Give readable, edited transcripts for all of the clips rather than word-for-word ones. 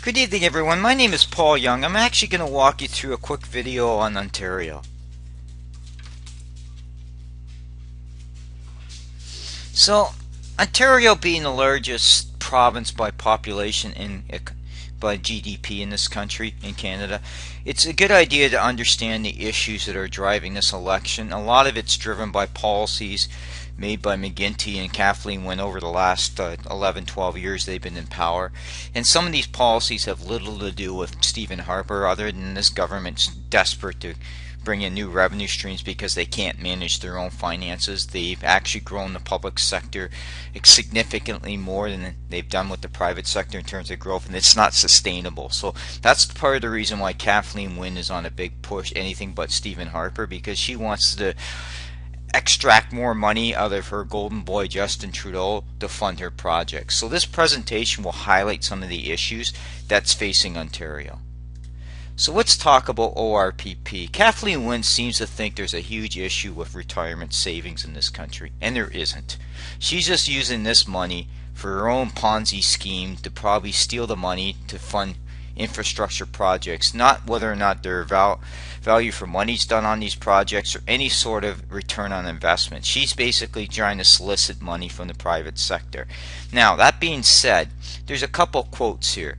Good evening, everyone. My name is Paul Young. I'm actually going to walk you through a quick video on Ontario. So, Ontario being the largest province by population by GDP in this country, in Canada, it's a good idea to understand the issues that are driving this election. A lot of it's driven by policies made by McGuinty and Kathleen Wynne over the last 11-12 years they've been in power. And some of these policies have little to do with Stephen Harper, other than this government's desperate to bring in new revenue streams because they can't manage their own finances. They've actually grown the public sector significantly more than they've done with the private sector in terms of growth, and it's not sustainable. So that's part of the reason why Kathleen Wynne is on a big push, anything but Stephen Harper, because she wants to extract more money out of her golden boy Justin Trudeau to fund her projects. So this presentation will highlight some of the issues that's facing Ontario. So let's talk about ORPP. Kathleen Wynne seems to think there's a huge issue with retirement savings in this country, and there isn't. She's just using this money for her own Ponzi scheme to probably steal the money to fund infrastructure projects, not whether or not their value for money is done on these projects or any sort of return on investment. She's basically trying to solicit money from the private sector. Now, that being said, there's a couple quotes here.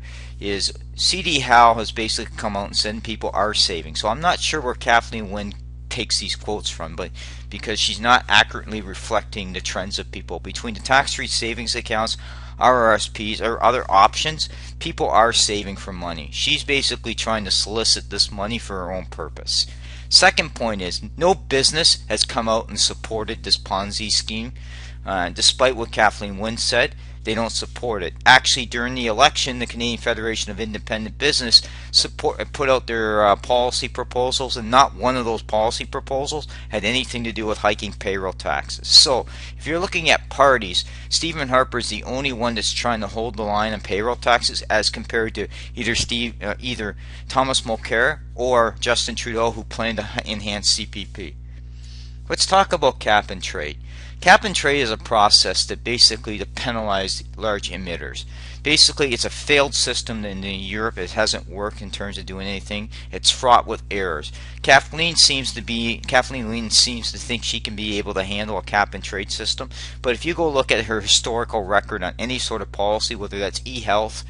C.D. Howe has basically come out and said people are saving. So I'm not sure where Kathleen Wynne takes these quotes from, but because she's not accurately reflecting the trends of people. Between the tax-free savings accounts, RRSPs, or other options, people are saving for money. She's basically trying to solicit this money for her own purpose. Second point is, no business has come out and supported this Ponzi scheme. Despite what Kathleen Wynne said, they don't support it. Actually, during the election, the Canadian Federation of Independent Business put out their policy proposals, and not one of those policy proposals had anything to do with hiking payroll taxes. So, if you're looking at parties, Stephen Harper is the only one that's trying to hold the line on payroll taxes, as compared to either Thomas Mulcair or Justin Trudeau, who plan to enhance CPP. Let's talk about cap and trade. Cap and trade is a process that basically to penalize large emitters. Basically, it's a failed system in Europe. It hasn't worked in terms of doing anything. It's fraught with errors. Kathleen Wynne seems to think she can be able to handle a cap and trade system. But if you go look at her historical record on any sort of policy, whether that's e-health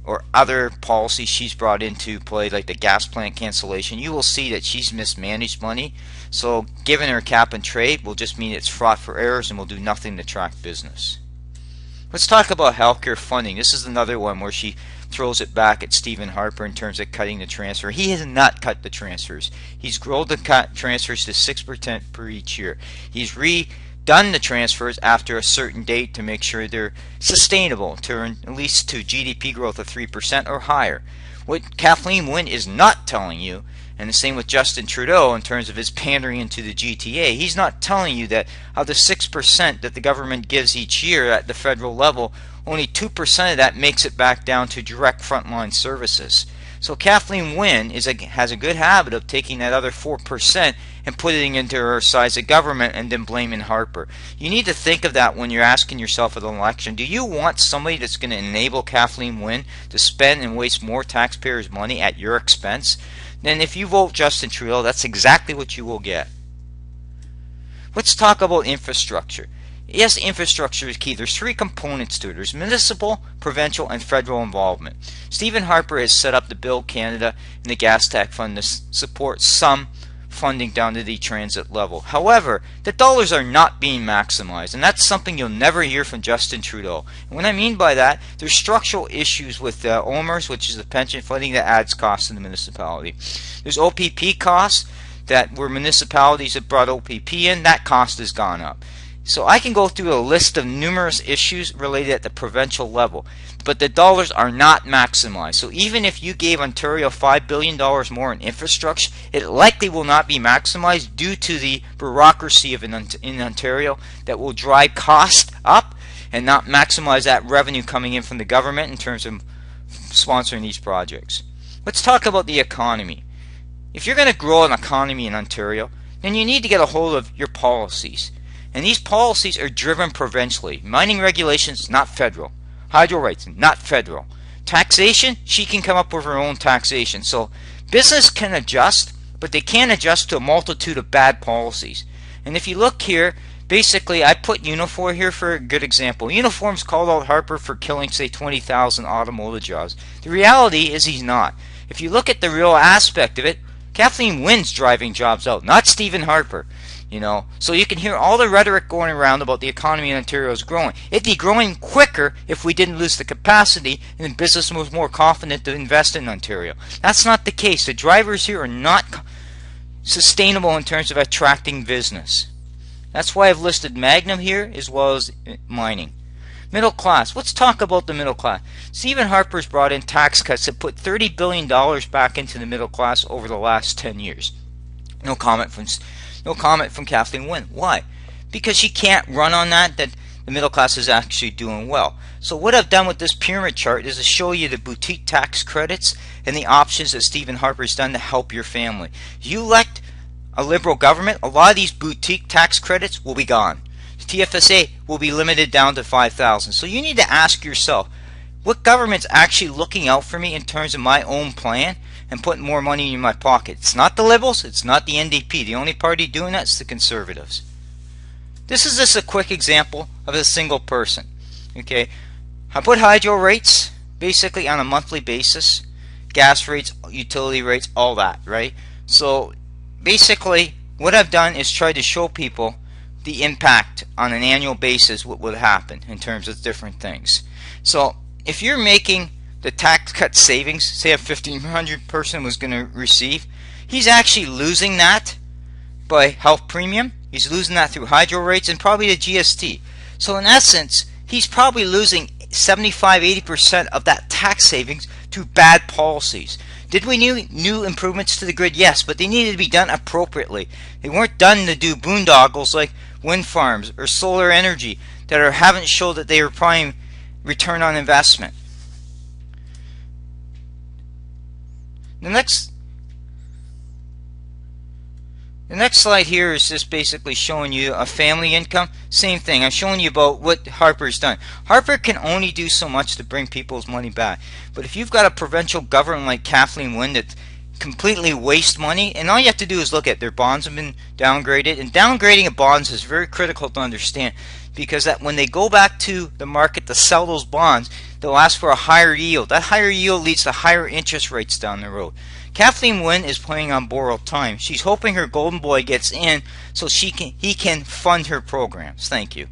or other policies she's brought into play, like the gas plant cancellation, you will see that she's mismanaged money. So giving her cap and trade will just mean it's fraught for errors and will do nothing to attract business. Let's talk about healthcare funding. This is another one where she throws it back at Stephen Harper in terms of cutting the transfer. He has not cut the transfers. He's grown the transfers to 6% per each year. He's redone the transfers after a certain date to make sure they're sustainable, to at least to GDP growth of 3% or higher. What Kathleen Wynne is not telling you, and the same with Justin Trudeau in terms of his pandering into the GTA, he's not telling you that of the 6% that the government gives each year at the federal level, only 2% of that makes it back down to direct frontline services. So Kathleen Wynne has a good habit of taking that other 4% and putting it into her size of government and then blaming Harper. You need to think of that when you're asking yourself at an election. Do you want somebody that's going to enable Kathleen Wynne to spend and waste more taxpayers' money at your expense? Then if you vote Justin Trudeau, that's exactly what you will get. Let's talk about infrastructure. Yes, infrastructure is key. There's three components to it. There's municipal, provincial, and federal involvement. Stephen Harper has set up the Build Canada and the Gas Tax Fund to support some funding down to the transit level. However, the dollars are not being maximized, and that's something you'll never hear from Justin Trudeau. And what I mean by that, there's structural issues with OMERS, which is the pension funding that adds costs to the municipality. There's OPP costs where municipalities have brought OPP in, that cost has gone up. So I can go through a list of numerous issues related at the provincial level, but the dollars are not maximized. So even if you gave Ontario $5 billion more in infrastructure, it likely will not be maximized due to the bureaucracy in Ontario that will drive cost up and not maximize that revenue coming in from the government in terms of sponsoring these projects. Let's talk about the economy. If you're going to grow an economy in Ontario, then you need to get a hold of your policies. And these policies are driven provincially. Mining regulations, not federal. Hydro rights, not federal. Taxation, she can come up with her own taxation. So business can adjust, but they can't adjust to a multitude of bad policies. And if you look here, basically I put Unifor here for a good example. Uniform's called out Harper for killing, say, 20,000 automotive jobs. The reality is he's not. If you look at the real aspect of it, Kathleen Wynne's driving jobs out, not Stephen Harper. So you can hear all the rhetoric going around about the economy in Ontario is growing. It'd be growing quicker if we didn't lose the capacity and the business was more confident to invest in Ontario. That's not the case. The drivers here are not sustainable in terms of attracting business. That's why I've listed Magnum here as well as mining. Middle class. Let's talk about the middle class. Stephen Harper's brought in tax cuts that put $30 billion back into the middle class over the last 10 years. No comment from Kathleen Wynne. Why? Because she can't run on that the middle class is actually doing well. So what I've done with this pyramid chart is to show you the boutique tax credits and the options that Stephen Harper's done to help your family. You elect a Liberal government, a lot of these boutique tax credits will be gone. TFSA will be limited down to $5,000. So you need to ask yourself, what government's actually looking out for me in terms of my own plan and putting more money in my pocket? It's not the Liberals, it's not the NDP. The only party doing that is the Conservatives. This is just a quick example of a single person. Okay, I put hydro rates basically on a monthly basis, gas rates, utility rates, all that, right? So basically what I've done is try to show people the impact on an annual basis, what would happen in terms of different things. So if you're making the tax cut savings, say a $1,500 person was going to receive, he's actually losing that by health premium. He's losing that through hydro rates and probably the GST. So in essence, he's probably losing 75-80% of that tax savings to bad policies. Did we need new improvements to the grid? Yes, but they needed to be done appropriately. They weren't done to do boondoggles like wind farms or solar energy that haven't showed that they are prime return on investment. The next slide here is just basically showing you a family income. Same thing. I'm showing you about what Harper's done. Harper can only do so much to bring people's money back. But if you've got a provincial government like Kathleen Wynne that completely wastes money, and all you have to do is look at their bonds have been downgraded, and downgrading of bonds is very critical to understand, because that when they go back to the market to sell those bonds, they'll ask for a higher yield. That higher yield leads to higher interest rates down the road. Kathleen Wynne is playing on borrowed time. She's hoping her golden boy gets in so he can fund her programs. Thank you.